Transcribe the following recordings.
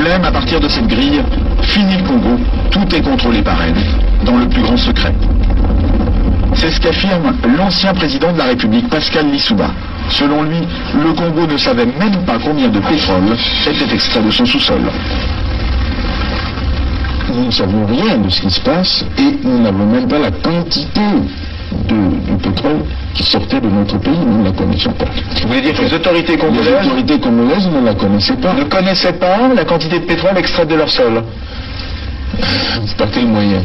Blême, à partir de cette grille, fini le Congo, tout est contrôlé par elle, dans le plus grand secret. C'est ce qu'affirme l'ancien président de la République, Pascal Lissouba. Selon lui, le Congo ne savait même pas combien de pétrole était extrait de son sous-sol. Nous ne savons rien de ce qui se passe et nous n'avons même pas la quantité du pétrole qui sortait de notre pays, nous ne la connaissions pas. Vous voulez dire que les autorités congolaises ne la connaissaient pas. Ne connaissaient pas la quantité de pétrole extraite de leur sol? Par quel moyen?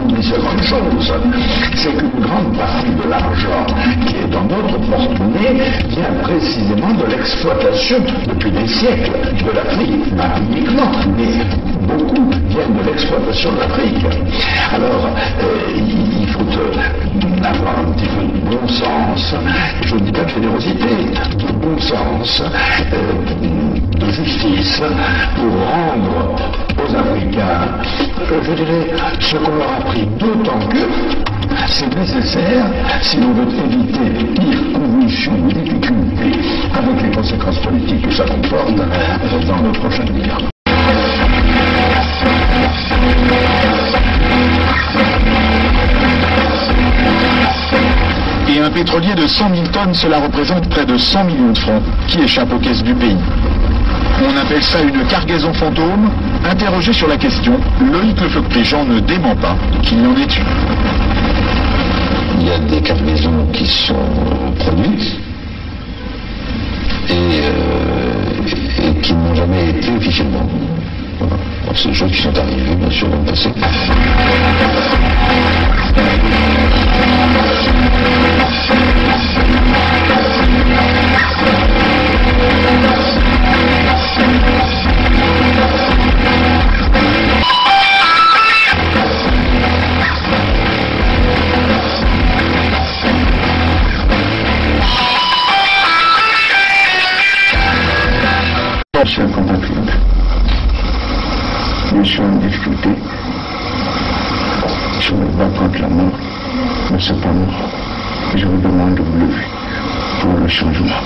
Une seconde chose, c'est qu'une grande partie de l'argent qui est dans notre porte-monnaie vient précisément de l'exploitation depuis des siècles de l'Afrique, pas uniquement, mais beaucoup viennent de l'exploitation de l'Afrique. Alors, il faut avoir un petit peu de bon sens, je ne dis pas de générosité, de bon sens, de justice, pour rendre aux Africains, je dirais, ce qu'on leur a pris, d'autant que c'est nécessaire si l'on veut éviter les pires convulsions, difficultés, avec les conséquences politiques que ça comporte dans le prochain guerre. Et un pétrolier de 100 000 tonnes, cela représente près de 100 millions de francs qui échappent aux caisses du pays. On appelle ça une cargaison fantôme. Interrogé sur la question, Loïc Lefeuc-Pléjean ne dément pas qu'il y en ait une. Il y a des cargaisons qui sont produites et qui n'ont jamais été officiellement. Voilà. C'est des choses qui sont arrivées, bien sûr, dans le passé. Je suis un compatriote. Je suis en difficulté. Je me bats contre la mort, mais cependant, je vous demande de vous lever pour le changement.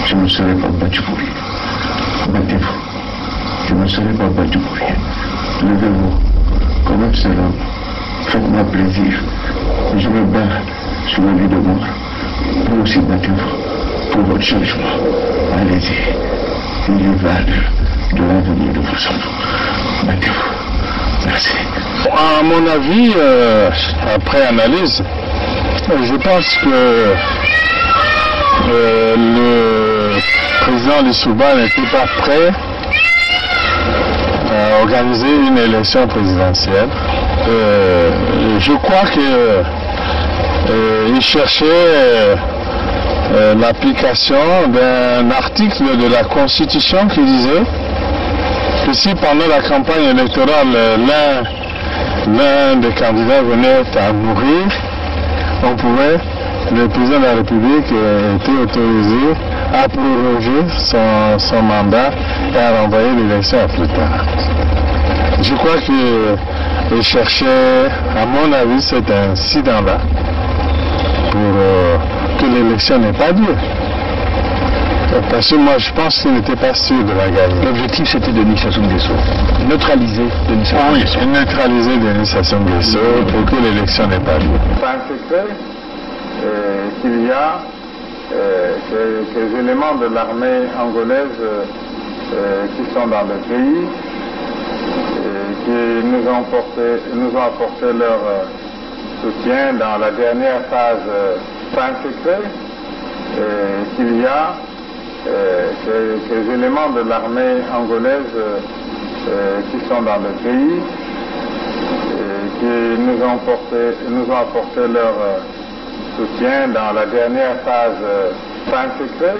Je ne serai pas battu pour rien. Battez-vous. Je ne serai pas battu pour rien. Levez-vous comme un seul homme. Faites-moi plaisir. Je me bats sur la vie de mort. Vous aussi battez-vous pour votre changement. Allez-y. Il y va de l'avenir de vos enfants. Battez-vous. Merci. À mon avis, après analyse, je pense que le président Lissouba n'était pas prêt à organiser une élection présidentielle. Je crois qu'il cherchait l'application d'un article de la Constitution qui disait que si pendant la campagne électorale l'un des candidats venait à mourir, le président de la République était autorisé à proroger son mandat et à renvoyer l'élection à plus tard. Je crois qu'il cherchait, à mon avis, cet incident-là pour que l'élection n'ait pas lieu. Parce que moi, je pense qu'il n'était pas sûr de la gagner. L'objectif, c'était Denis Sassou Nguesso. Neutraliser Denis Sassou Nguesso. Oui, neutraliser Denis Sassou Nguesso pour que l'élection n'ait pas lieu. C'est un secret qu'il y a ces éléments de l'armée angolaise qui sont dans le pays, qui nous ont apporté leur soutien dans la dernière phase. C'est un secret qu'il y a ces éléments de l'armée angolaise qui sont dans le pays, qui nous ont apporté leur soutien dans la dernière phase. C'est un secret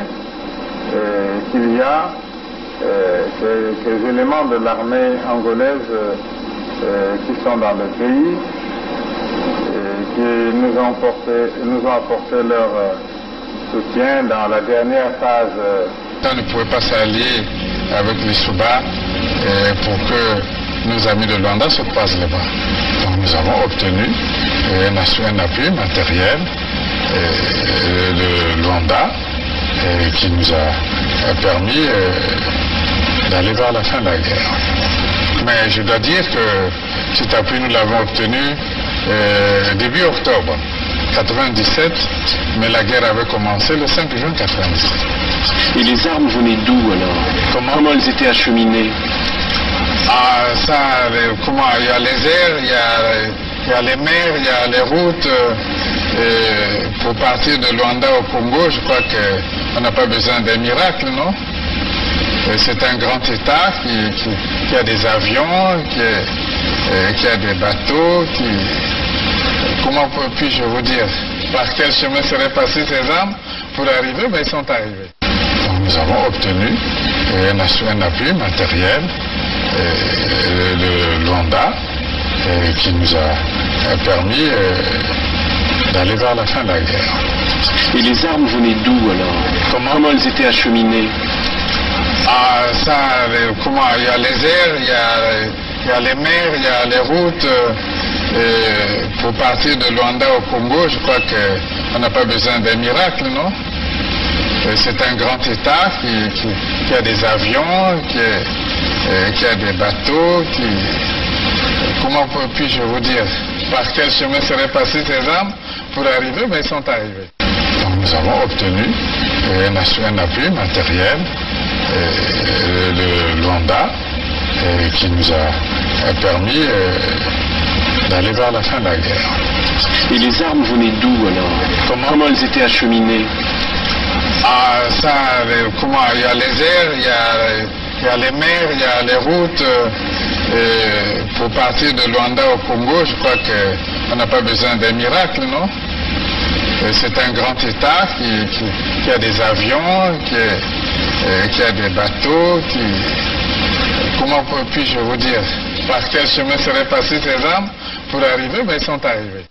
qu'il y a ces éléments de l'armée angolaise qui sont dans le pays, qui nous ont apporté leur soutien dans la dernière phase. On ne pouvait pas s'allier avec les Souba pour que nos amis de Luanda se croisent les bras. Donc nous avons obtenu un appui matériel de Luanda qui nous a permis d'aller vers la fin de la guerre. Mais je dois dire que cet appui, nous l'avons obtenu début octobre 1997, mais la guerre avait commencé le 5 juin 1997. Et les armes venaient d'où alors? Comment elles étaient acheminées? Il y a les airs, il y a les mers, il y a les routes. Pour partir de Luanda au Congo, je crois qu'on n'a pas besoin d'un miracle, non? C'est un grand État qui a des avions, qui a des bateaux, comment puis-je vous dire? Par quel chemin seraient passées ces armes pour arriver? Ben, ils sont arrivés. Donc, nous avons obtenu un appui matériel de Luanda qui nous a permis d'aller vers la fin de la guerre. Et les armes venaient d'où alors? Comment elles étaient acheminées? Il y a les airs, il y a les mers, il y a les routes. Pour partir de Luanda au Congo, je crois qu'on n'a pas besoin d'un miracle, non? C'est un grand État qui a des avions, qui a des bateaux, comment puis-je vous dire? Par quel chemin seraient passées ces armes pour arriver? Ben, ils sont arrivés. Donc nous avons obtenu un appui matériel de Luanda qui nous a permis d'aller vers la fin de la guerre. Et les armes venaient d'où alors? Comment elles étaient acheminées? Il y a les airs, il y a les mers, il y a les routes. Pour partir de Luanda au Congo, je crois qu'on n'a pas besoin d'un miracle, non? C'est un grand État qui a des avions, qui a des bateaux, comment puis-je vous dire? Par quel chemin seraient passées ces armes pour arriver? Ben, ils sont arrivés.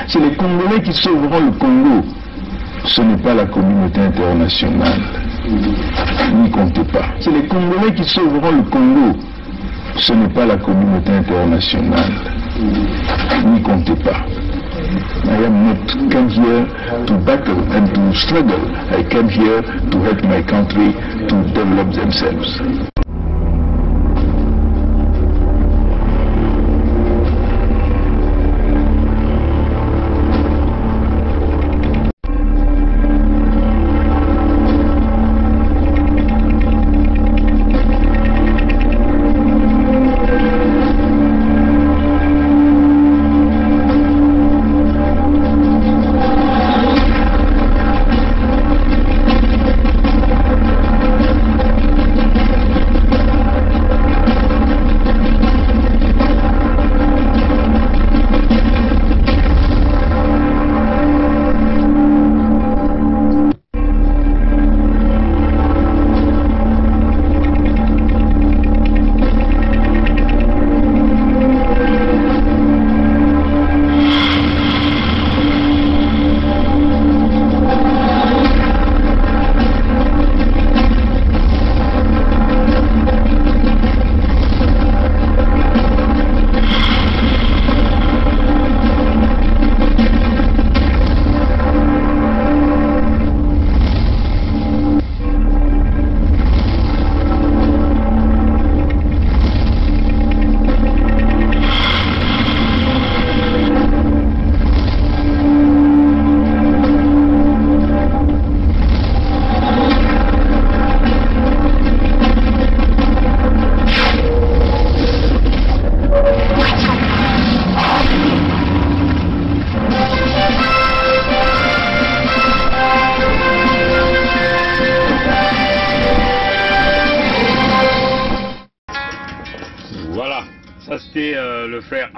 C'est les Congolais qui sauveront le Congo. Ce n'est pas la communauté internationale. N'y comptez pas. C'est les Congolais qui sauveront le Congo. Ce n'est pas la communauté internationale. N'y comptez pas. I am not come here to battle and to struggle. I came here to help my country to develop themselves.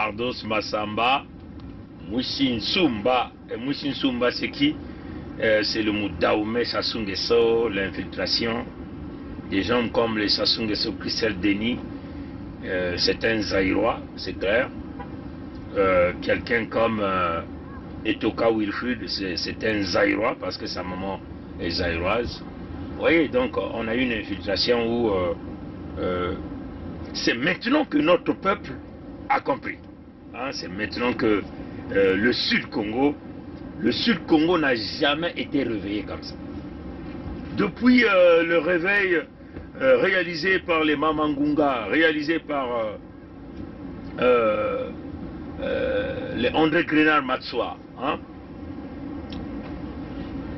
Nardos Massamba, Moussine Sumba. Et Moussine Sumba, c'est qui? C'est le mot Daoumé Sassou Nguesso, l'infiltration. Des gens comme les Sassou Nguesso, Christelle Denis, c'est un Zaïrois, c'est clair. Quelqu'un comme Etoka Wilfrid, c'est un Zaïrois parce que sa maman est zaïroise. Vous voyez, donc on a eu une infiltration où c'est maintenant que notre peuple a compris. Hein, c'est maintenant que le Sud-Congo n'a jamais été réveillé comme ça. Depuis le réveil réalisé par les Mamangunga, réalisé par les André Grenard Matsoa, hein,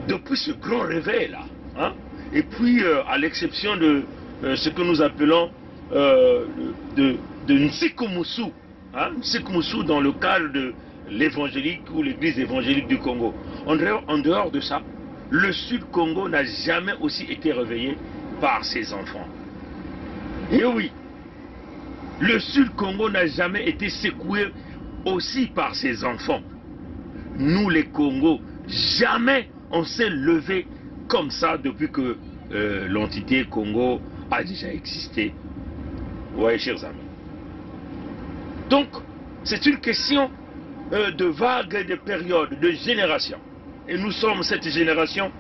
depuis ce grand réveil-là, hein, et puis à l'exception de ce que nous appelons de Nsikomusu, hein, Nsikomusu dans le cadre de l'évangélique ou l'église évangélique du Congo. En dehors de ça, le Sud-Congo n'a jamais aussi été réveillé par ses enfants. Et oui, le Sud-Congo n'a jamais été secoué aussi par ses enfants. Nous les Congos, jamais on s'est levé comme ça depuis que l'entité Congo a déjà existé. Oui, chers amis. Donc, c'est une question de vagues, de périodes, de générations. Et nous sommes cette génération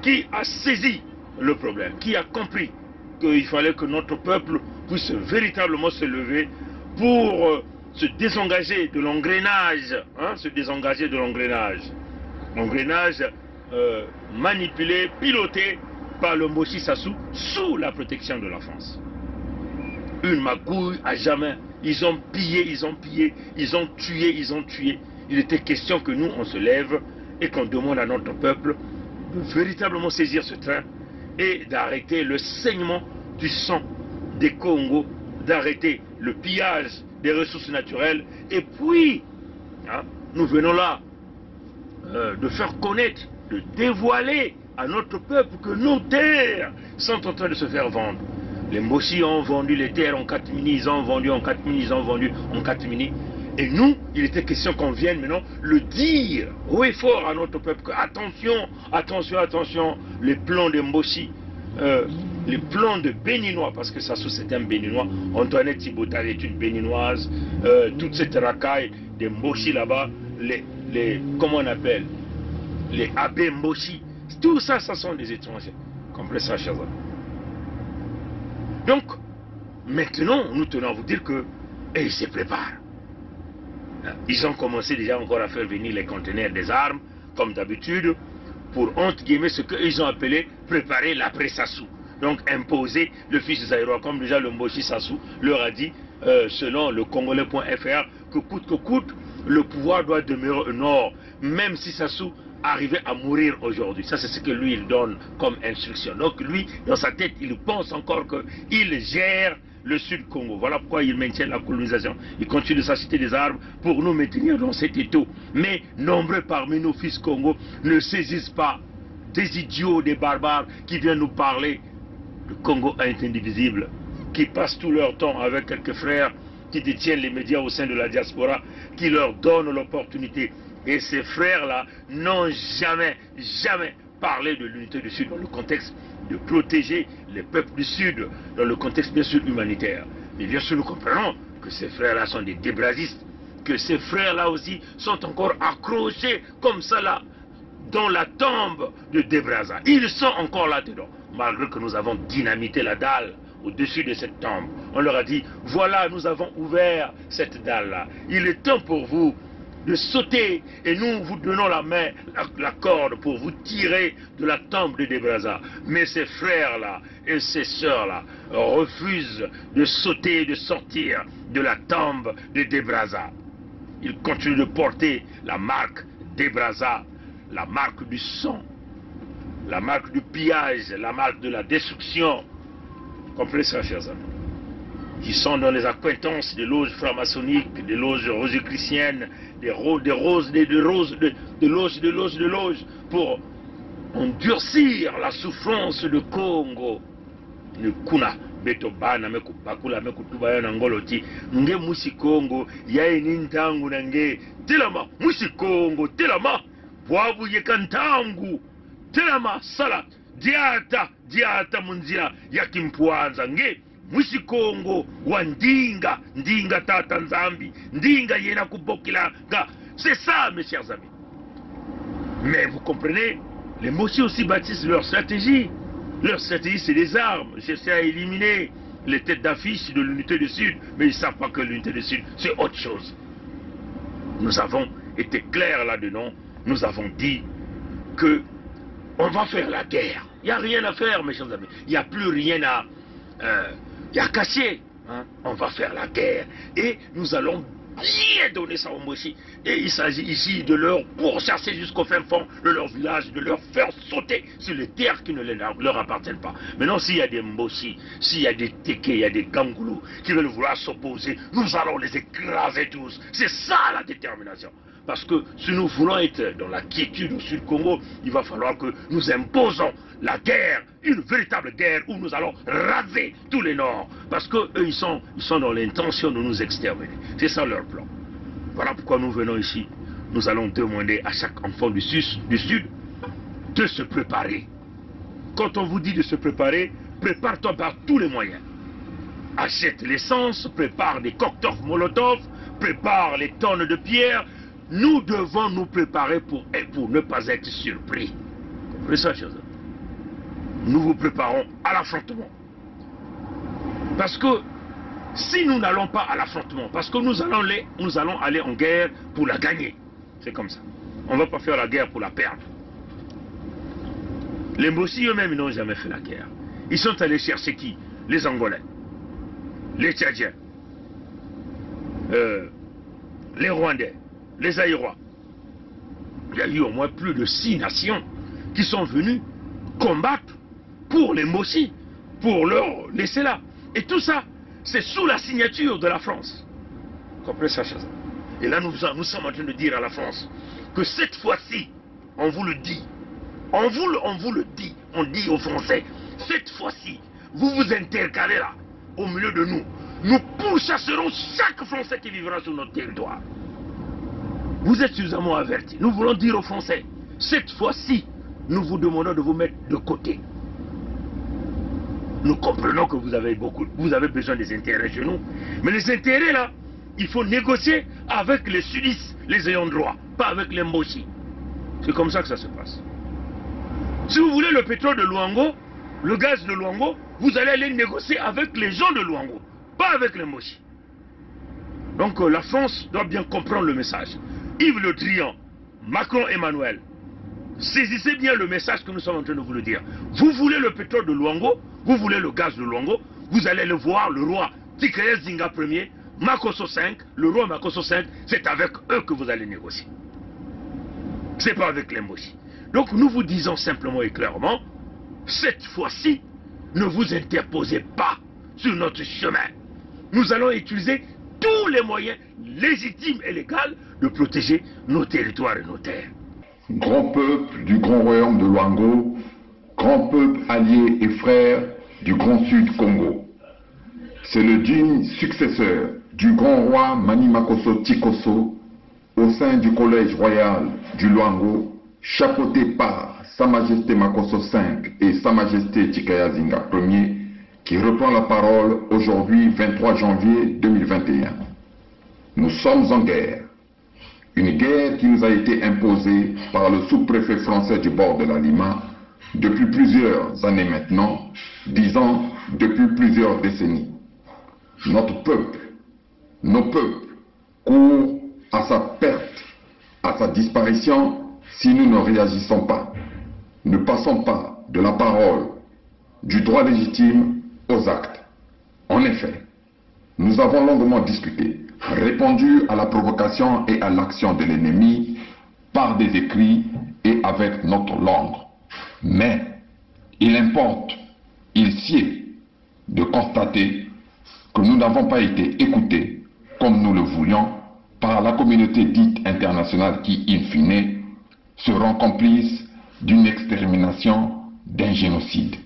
qui a saisi le problème, qui a compris qu'il fallait que notre peuple puisse véritablement se lever pour se désengager de l'engrenage, hein, se désengager de l'engrenage. L'engrenage manipulé, piloté par le Moshi Sassou sous la protection de la France. Une magouille à jamais. Ils ont pillé, ils ont pillé, ils ont tué, ils ont tué. Il était question que nous, on se lève et qu'on demande à notre peuple de véritablement saisir ce train et d'arrêter le saignement du sang des Congos, d'arrêter le pillage des ressources naturelles. Et puis, hein, nous venons là de faire connaître, de dévoiler à notre peuple que nos terres sont en train de se faire vendre. Les Mossi ont vendu les terres en catimini, ils ont vendu en catimini, ils ont vendu en catimini. Et nous, il était question qu'on vienne maintenant le dire haut et fort à notre peuple que attention, attention, attention, les plans de Mossi, les plans de Béninois, parce que Sassou c'est un Béninois, Antoinette Thibautal est une Béninoise, toute cette racaille des Mossi là-bas, comment on appelle, les abbés Mossi, tout ça, ça sont des étrangers. Comprenez ça, chers amis. Donc, maintenant, nous tenons à vous dire que, et ils se préparent. Ils ont commencé déjà encore à faire venir les conteneurs des armes, comme d'habitude, pour, entre guillemets, ce qu'ils ont appelé préparer l'après-Sassou. Donc, imposer le fils de Zaïrois, comme déjà le Moshi Sassou leur a dit, selon le Congolais.fr, que coûte, le pouvoir doit demeurer au nord, même si Sassou arriver à mourir aujourd'hui. Ça, c'est ce que lui, il donne comme instruction. Donc, lui, dans sa tête, il pense encore qu'il gère le Sud-Congo. Voilà pourquoi il maintient la colonisation. Il continue de s'acheter des armes pour nous maintenir dans cet étau. Mais nombreux parmi nos fils Congo ne saisissent pas des idiots, des barbares qui viennent nous parler. Le Congo est indivisible, qui passent tout leur temps avec quelques frères qui détiennent les médias au sein de la diaspora, qui leur donnent l'opportunité. Et ces frères-là n'ont jamais parlé de l'unité du Sud dans le contexte de protéger les peuples du Sud, dans le contexte bien sûr humanitaire. Mais bien sûr nous comprenons que ces frères-là sont des débrasistes, que ces frères-là aussi sont encore accrochés comme ça là, dans la tombe de Debraza. Ils sont encore là-dedans, malgré que nous avons dynamité la dalle au-dessus de cette tombe. On leur a dit, voilà, nous avons ouvert cette dalle-là. Il est temps pour vous de sauter et nous vous donnons la main, la corde pour vous tirer de la tombe de Debraza. Mais ces frères-là et ces sœurs-là refusent de sauter et de sortir de la tombe de Debraza. Ils continuent de porter la marque Debraza, la marque du sang, la marque du pillage, la marque de la destruction. Comprenez ça, chers amis? Qui sont dans les acquaintances des loges franc-maçonniques, des loges rosicruciennes, des loges, pour endurcir la souffrance de Congo. Le Kuna beto bana me kubakula me kutuba yo na ngoloti nge musi Kongo yaye nintangu nange telama musi Kongo telama bwabu yekantangu telama sala diata munzira ya kimpwanza nge musi Kongo wa ndinga tata nzambi ndinga yena kubokila ga. C'est ça mes chers amis. Mais vous comprenez, les Mossi aussi bâtissent leur stratégie. Leur stratégie, c'est les armes. J'essaie à éliminer les têtes d'affiche de l'unité du Sud, mais ils ne savent pas que l'unité du Sud, c'est autre chose. Nous avons été clairs là-dedans. Nous avons dit que on va faire la guerre. Il n'y a rien à faire, mes chers amis. Il n'y a plus rien à cacher. Hein? On va faire la guerre. Et nous allons bien donner ça aux Mossi. Et il s'agit ici de leur pourchasser jusqu'au fin fond de leur village, de leur faire sauter sur les terres qui ne leur appartiennent pas. Maintenant, s'il y a des Mossi, s'il y a des Téké, il y a des Gangoulous qui veulent vouloir s'opposer, nous allons les écraser tous. C'est ça la détermination. Parce que si nous voulons être dans la quiétude au Sud-Congo, il va falloir que nous imposons la guerre, une véritable guerre où nous allons raser tous les Nords. Parce qu'eux, ils sont dans l'intention de nous exterminer. C'est ça leur plan. Voilà pourquoi nous venons ici. Nous allons demander à chaque enfant du Sud de se préparer. Quand on vous dit de se préparer, prépare-toi par tous les moyens. Achète l'essence, prépare des cocktails Molotov, prépare les tonnes de pierre. Nous devons nous préparer pour ne pas être surpris. Comprenez ça, chers amis? Nous vous préparons à l'affrontement. Parce que si nous n'allons pas à l'affrontement, parce que nous allons aller en guerre pour la gagner. C'est comme ça. On ne va pas faire la guerre pour la perdre. Les Mossi eux-mêmes n'ont jamais fait la guerre. Ils sont allés chercher qui? Les Angolais, les Tchadiens, les Rwandais, les Aïrois. Il y a eu au moins plus de 6 nations qui sont venues combattre pour les Mossi, pour leur laisser là. Et tout ça, c'est sous la signature de la France. Vous comprenez ça, chers amis? Et là, nous sommes en train de dire à la France que cette fois-ci, on vous le dit, on vous le dit, on dit aux Français, cette fois-ci, vous vous intercalez là, au milieu de nous. Nous pourchasserons chaque Français qui vivra sur notre territoire. Vous êtes suffisamment avertis. Nous voulons dire aux Français, cette fois-ci, nous vous demandons de vous mettre de côté. Nous comprenons que vous avez besoin des intérêts chez nous. Mais les intérêts là, il faut négocier avec les sudistes, les ayants droit, pas avec les Mossi. C'est comme ça que ça se passe. Si vous voulez le pétrole de Luango, le gaz de Luango, vous allez aller négocier avec les gens de Luango, pas avec les Mossi. Donc la France doit bien comprendre le message. Yves Le Drian, Macron Emmanuel, saisissez bien le message que nous sommes en train de vous le dire. Vous voulez le pétrole de Luango, vous voulez le gaz de Luango, vous allez le voir, le roi Tikaya Zinga Ier, Makosso V, le roi Makosso V, c'est avec eux que vous allez négocier. C'est pas avec les Mossi. Donc nous vous disons simplement et clairement, cette fois-ci, ne vous interposez pas sur notre chemin. Nous allons utiliser tous les moyens légitimes et légaux de protéger nos territoires et nos terres. Grand peuple du grand royaume de Luango, grand peuple allié et frère du grand sud Congo. C'est le digne successeur du grand roi Mani Makosso Tikosso au sein du collège royal du Luango, chapeauté par Sa Majesté Makosso V et Sa Majesté Tikaya Zinga Ier, qui reprend la parole aujourd'hui 23 janvier 2021. Nous sommes en guerre. Une guerre qui nous a été imposée par le sous-préfet français du bord de la Lima depuis plusieurs années maintenant, disons depuis plusieurs décennies. Notre peuple, nos peuples, courent à sa perte, à sa disparition si nous ne réagissons pas. Ne passons pas de la parole, du droit légitime aux actes. En effet, nous avons longuement discuté, répondu à la provocation et à l'action de l'ennemi par des écrits et avec notre langue. Mais il importe, il sied de constater que nous n'avons pas été écoutés comme nous le voulions par la communauté dite internationale qui, in fine, seront complices d'une extermination, d'un génocide.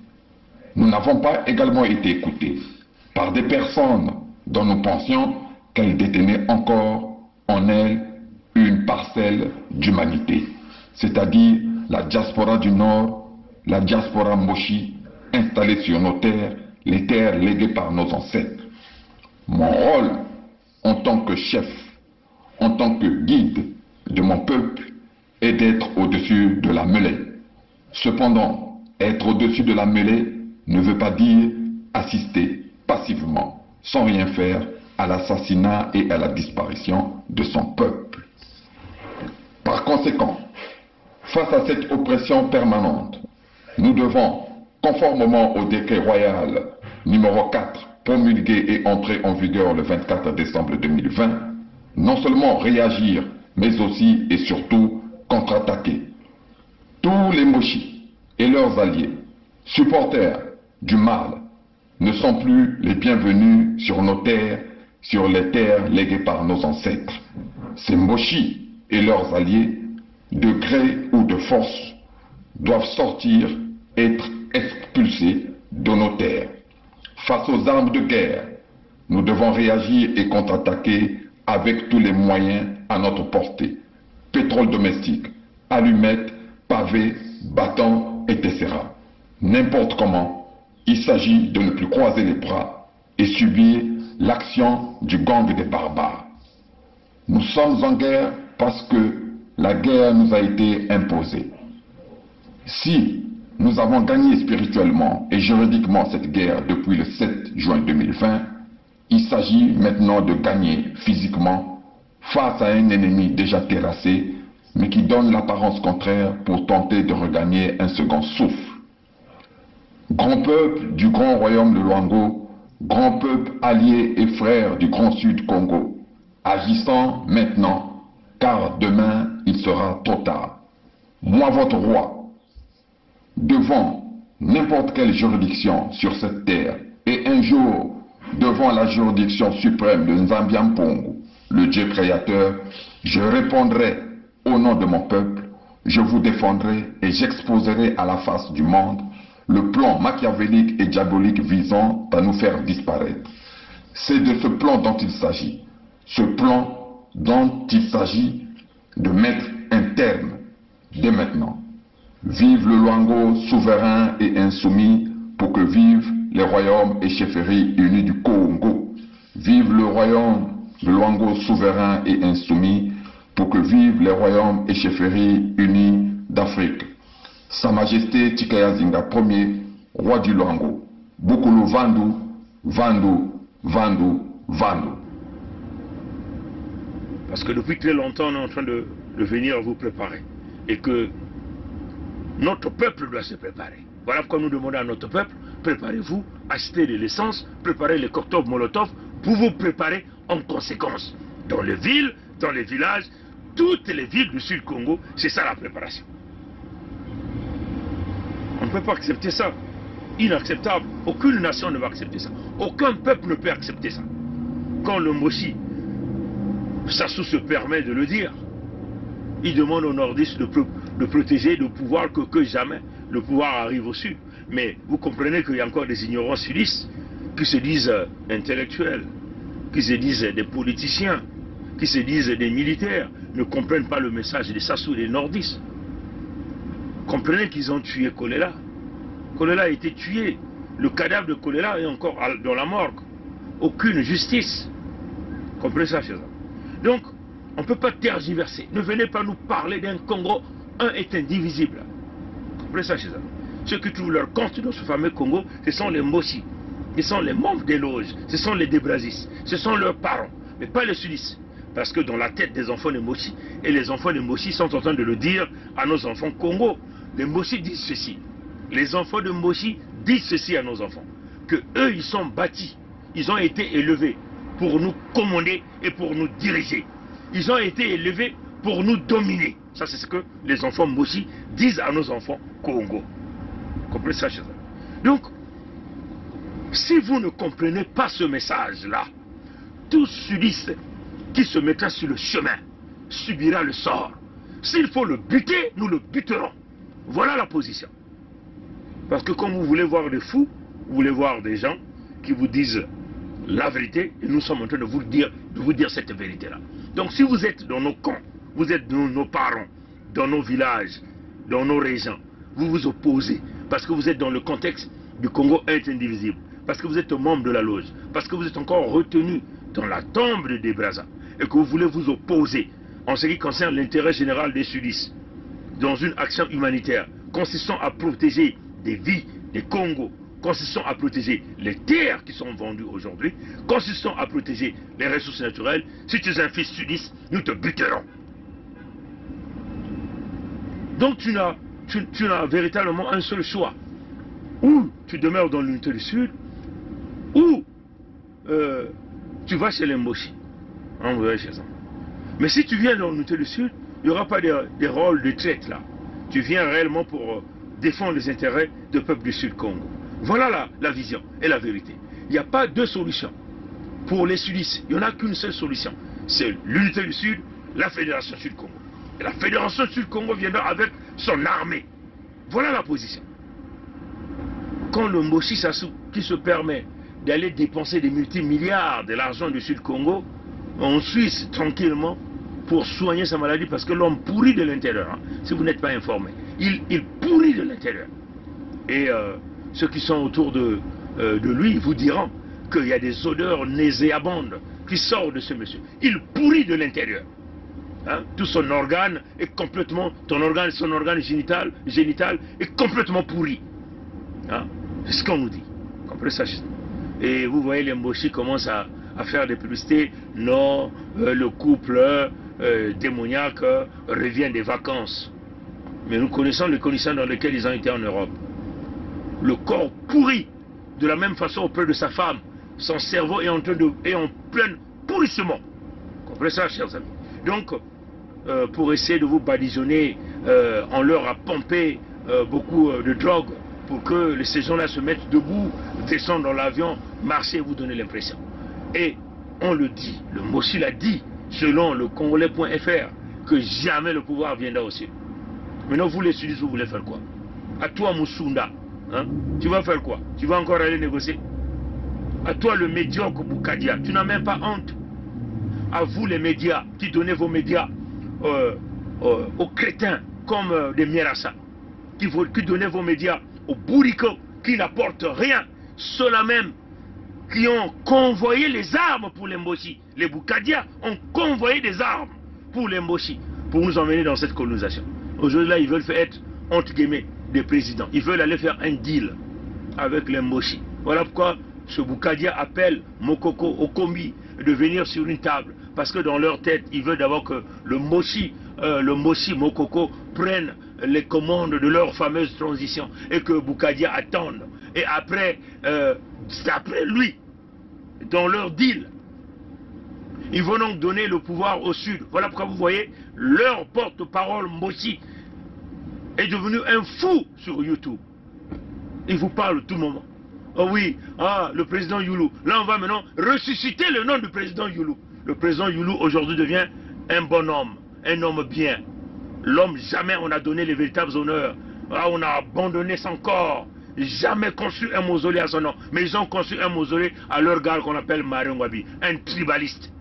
Nous n'avons pas également été écoutés par des personnes dont nous pensions qu'elles détenaient encore en elles une parcelle d'humanité, c'est-à-dire la diaspora du Nord, la diaspora Moshi, installée sur nos terres, les terres léguées par nos ancêtres. Mon rôle en tant que chef, en tant que guide de mon peuple, est d'être au-dessus de la mêlée. Cependant, être au-dessus de la mêlée ne veut pas dire assister passivement, sans rien faire, à l'assassinat et à la disparition de son peuple. Par conséquent, face à cette oppression permanente, nous devons, conformément au décret royal numéro 4, promulgué et entré en vigueur le 24 décembre 2020, non seulement réagir, mais aussi et surtout contre-attaquer. Tous les Moshi et leurs alliés, supporters du mal, ne sont plus les bienvenus sur nos terres, sur les terres léguées par nos ancêtres. Ces Moshi et leurs alliés, de gré ou de force, doivent sortir, être expulsés de nos terres. Face aux armes de guerre, nous devons réagir et contre-attaquer avec tous les moyens à notre portée. Pétrole domestique, allumettes, pavés, bâtons, etc. N'importe comment, il s'agit de ne plus croiser les bras et subir l'action du gang des barbares. Nous sommes en guerre parce que la guerre nous a été imposée. Si nous avons gagné spirituellement et juridiquement cette guerre depuis le 7 juin 2020, il s'agit maintenant de gagner physiquement face à un ennemi déjà terrassé, mais qui donne l'apparence contraire pour tenter de regagner un second souffle. Grand peuple du grand royaume de Luango, grand peuple allié et frère du grand sud Congo, agissant maintenant, car demain il sera trop tard. Moi, votre roi, devant n'importe quelle juridiction sur cette terre, et un jour devant la juridiction suprême de Nzambiampongo, le Dieu créateur, je répondrai au nom de mon peuple, je vous défendrai et j'exposerai à la face du monde le plan machiavélique et diabolique visant à nous faire disparaître. C'est de ce plan dont il s'agit. Ce plan dont il s'agit de mettre un terme dès maintenant. Vive le Luango souverain et insoumis pour que vivent les royaumes et chefferies unis du Congo. Vive le royaume de Luango souverain et insoumis pour que vivent les royaumes et chefferies unis d'Afrique. Sa Majesté Tikaya Zinga Ier, roi du Luango. Bukulu Vandu, Vandu, Vandu, Vandu. Parce que depuis très longtemps, on est en train de venir vous préparer. Et que notre peuple doit se préparer. Voilà pourquoi nous demandons à notre peuple, préparez-vous, achetez de l'essence, préparez les cocktails Molotov pour vous préparer en conséquence. Dans les villes, dans les villages, toutes les villes du Sud Congo, c'est ça la préparation. On ne peut pas accepter ça. Inacceptable. Aucune nation ne va accepter ça. Aucun peuple ne peut accepter ça. Quand le Moshi, Sassou se permet de le dire, il demande aux nordistes de protéger le pouvoir que jamais le pouvoir arrive au sud. Mais vous comprenez qu'il y a encore des ignorants sudistes qui se disent intellectuels, qui se disent des politiciens, qui se disent des militaires, ne comprennent pas le message des Sassou et des nordistes. Comprenez qu'ils ont tué Kolela. Kolela a été tué. Le cadavre de Kolela est encore dans la morgue. Aucune justice. Comprenez ça, chers amis. Donc, on ne peut pas tergiverser. Ne venez pas nous parler d'un Congo. Un est indivisible. Comprenez ça, chers amis. Ceux qui trouvent leur compte dans ce fameux Congo, ce sont les Moshi. Ce sont les membres des loges. Ce sont les Débrasis. Ce sont leurs parents. Mais pas les sudistes. Parce que dans la tête des enfants de Moshi, et les enfants de Moshi sont en train de le dire à nos enfants Congo. Les Moshi disent ceci. Les enfants de Moshi disent ceci à nos enfants. Que eux, ils sont bâtis. Ils ont été élevés pour nous commander et pour nous diriger. Ils ont été élevés pour nous dominer. Ça, c'est ce que les enfants Moshi disent à nos enfants Congo. Comprenez ça, chers amis? Donc, si vous ne comprenez pas ce message-là, tout sudiste qui se mettra sur le chemin subira le sort. S'il faut le buter, nous le buterons. Voilà la position. Parce que comme vous voulez voir des fous, vous voulez voir des gens qui vous disent la vérité, et nous sommes en train de vous dire cette vérité-là. Donc si vous êtes dans nos camps, vous êtes dans nos parents, dans nos villages, dans nos régions, vous vous opposez, parce que vous êtes dans le contexte du Congo est indivisible, parce que vous êtes membre de la loge, parce que vous êtes encore retenu dans la tombe de Debraza, et que vous voulez vous opposer en ce qui concerne l'intérêt général des sudistes, dans une action humanitaire consistant à protéger des vies des Congos, consistant à protéger les terres qui sont vendues aujourd'hui, consistant à protéger les ressources naturelles. Si tu es un fils sudiste, nous te buterons. Donc tu n'as véritablement un seul choix. Ou tu demeures dans l'unité du Sud, ou tu vas chez les Mboshi. Mais si tu viens dans l'unité du Sud, il n'y aura pas des rôles de traite là. Tu viens réellement pour défendre les intérêts du peuple du Sud Congo. Voilà la vision et la vérité. Il n'y a pas deux solutions. Pour les sudistes, il n'y en a qu'une seule solution. C'est l'unité du Sud, la Fédération Sud-Congo. Et la Fédération Sud-Congo viendra avec son armée. Voilà la position. Quand le Mboshi Sassou, qui se permet d'aller dépenser des multimilliards de l'argent du Sud-Congo, en Suisse, tranquillement, pour soigner sa maladie, parce que l'homme pourrit de l'intérieur, hein, si vous n'êtes pas informé. Il pourrit de l'intérieur. Et ceux qui sont autour de lui vous diront qu'il y a des odeurs nauséabondes qui sortent de ce monsieur. Il pourrit de l'intérieur. Hein? Tout son organe est complètement, son organe génital est complètement pourri. Hein? C'est ce qu'on nous dit. Comprenez ça? Et vous voyez, les Mboshi commencent à faire des publicités. Non, le couple démoniaque revient des vacances. Mais nous connaissons les conditions dans lesquelles ils ont été en Europe. Le corps pourri, de la même façon auprès de sa femme. Son cerveau est en plein pourrissement. Comprenez ça, chers amis? Donc, pour essayer de vous badigeonner, on leur a pompé beaucoup de drogue pour que ces gens-là se mettent debout, descendent dans l'avion, marcher et vous donner l'impression. Et on le dit, le Mboshi l'a dit, selon le Congolais.fr, que jamais le pouvoir viendra au Sud. Maintenant, vous les Sudistes, vous voulez faire quoi? À toi, Moussunda, hein? Tu vas faire quoi? Tu vas encore aller négocier? À toi, le médiocre Boukadia, tu n'as même pas honte. À vous, les médias, qui donnez vos médias aux crétins, comme des Mierassa, qui donnez vos médias aux bourricots, qui n'apportent rien, ceux-là même qui ont convoyé les armes pour les Mboshi. Les Boukadia ont convoyé des armes pour les Mboshi, pour nous emmener dans cette colonisation. Aujourd'hui, là, ils veulent faire être, entre guillemets, des présidents. Ils veulent aller faire un deal avec les Mboshi. Voilà pourquoi ce Boukadia appelle Mokoko Okombi de venir sur une table. Parce que dans leur tête, ils veulent d'abord que le Mboshi Mokoko prenne les commandes de leur fameuse transition et que Boukadia attende. Et après, c'est après lui, dans leur deal, ils vont donc donner le pouvoir au Sud. Voilà pourquoi vous voyez, leur porte-parole Mboshi est devenu un fou sur YouTube. Il vous parle tout le moment. Oh oui, le président Youlou. Là, on va maintenant ressusciter le nom du président Youlou. Le président Youlou aujourd'hui devient un bon homme, un homme bien. L'homme, jamais on a donné les véritables honneurs. On a abandonné son corps. Jamais construit un mausolée à son nom. Mais ils ont construit un mausolée à leur gars qu'on appelle Marengwabi, un tribaliste.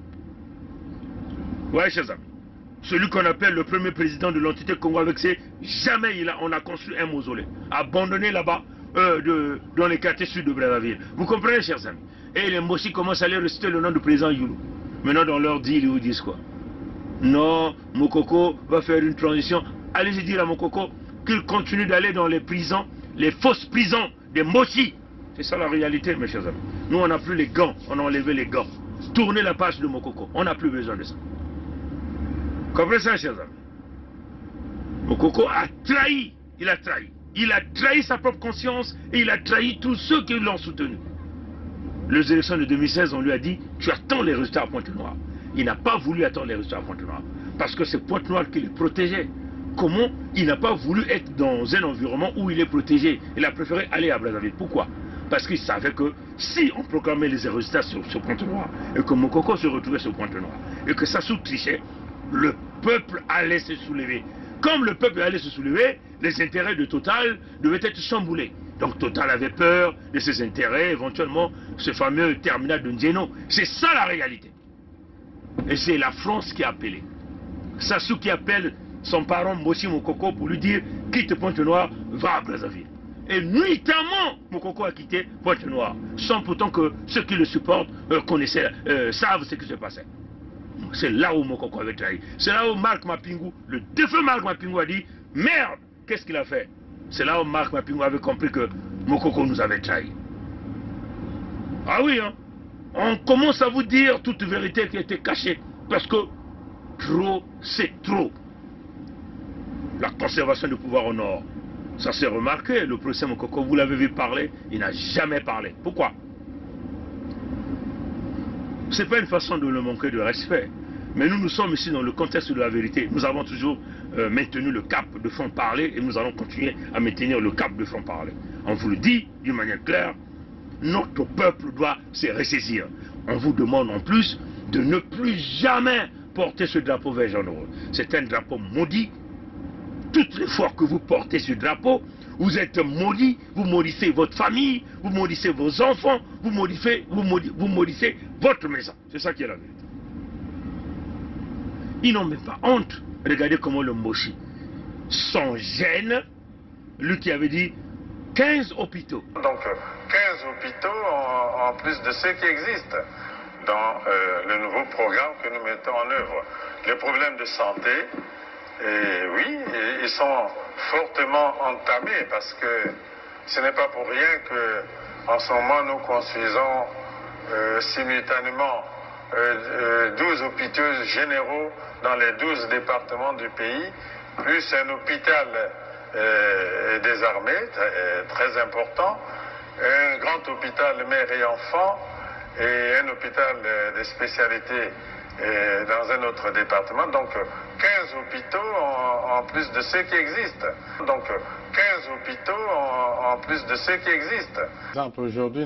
Ouais, chers amis. Celui qu'on appelle le premier président de l'entité Congo avec ses, jamais on a construit un mausolée. Abandonné là-bas, dans les quartiers sud de Brazzaville. Vous comprenez, chers amis? Et les Mboshi commencent à aller réciter le nom du président Youlou. Maintenant, dans leur deal, ils vous disent quoi? Non, Mokoko va faire une transition. Allez-y dire à Mokoko qu'il continue d'aller dans les prisons, les fausses prisons des Mboshi. C'est ça la réalité, mes chers amis. Nous, on n'a plus les gants, on a enlevé les gants. Tournez la page de Mokoko, on n'a plus besoin de ça. Comprenez ça, chers amis? Mokoko a trahi, il a trahi. Il a trahi sa propre conscience et il a trahi tous ceux qui l'ont soutenu. Les élections de 2016, on lui a dit, tu attends les résultats à Pointe-Noire. Il n'a pas voulu attendre les résultats à Pointe-Noire. Parce que c'est Pointe-Noire qui les protégeait. Comment il n'a pas voulu être dans un environnement où il est protégé? Il a préféré aller à Brazzaville. Pourquoi? Parce qu'il savait que si on proclamait les résultats sur Pointe-Noire et que Mokoko se retrouvait sur Pointe-Noire et que Sassou trichait, le peuple allait se soulever. Comme le peuple allait se soulever, les intérêts de Total devaient être chamboulés. Donc Total avait peur de ses intérêts, éventuellement ce fameux terminal de Ndieno. C'est ça la réalité. Et c'est la France qui a appelé. Sassou qui appelle son parent Mbossi Mokoko pour lui dire quitte Pointe-Noire, va à Brazzaville. Et nuitamment, Mokoko a quitté Pointe-Noire, sans pourtant que ceux qui le supportent savent ce qui se passait. C'est là où Mokoko avait trahi. C'est là où Marc Mapingou, le défunt Marc Mapingou a dit merde, qu'est-ce qu'il a fait? C'est là où Marc Mapingou avait compris que Mokoko nous avait trahi. Ah oui, hein? On commence à vous dire toute vérité qui était cachée. Parce que trop, c'est trop. La conservation du pouvoir au nord. Ça s'est remarqué, le procès Mokoko, vous l'avez vu parler, il n'a jamais parlé. Pourquoi? Ce n'est pas une façon de le manquer de respect. Mais nous sommes ici dans le contexte de la vérité. Nous avons toujours maintenu le cap de franc-parler et nous allons continuer à maintenir le cap de franc-parler. On vous le dit d'une manière claire, notre peuple doit se ressaisir. On vous demande en plus de ne plus jamais porter ce drapeau vert jaune rouge. C'est un drapeau maudit. Toutes les fois que vous portez ce drapeau, vous êtes maudit, vous maudissez votre famille, vous maudissez vos enfants, vous maudissez votre maison. C'est ça qui est la vérité. Ils n'ont même pas honte. Regardez comment le Moshi, sans gêne, lui qui avait dit 15 hôpitaux. Donc 15 hôpitaux en plus de ceux qui existent dans le nouveau programme que nous mettons en œuvre. Les problèmes de santé, oui, ils sont fortement entamés parce que ce n'est pas pour rien que en ce moment nous construisons simultanément 12 hôpitaux généraux dans les 12 départements du pays, plus un hôpital des armées, très important, un grand hôpital mère et enfants et un hôpital de spécialité dans un autre département. Donc 15 hôpitaux en plus de ceux qui existent. Donc 15 hôpitaux en plus de ceux qui existent. Par exemple, aujourd'hui,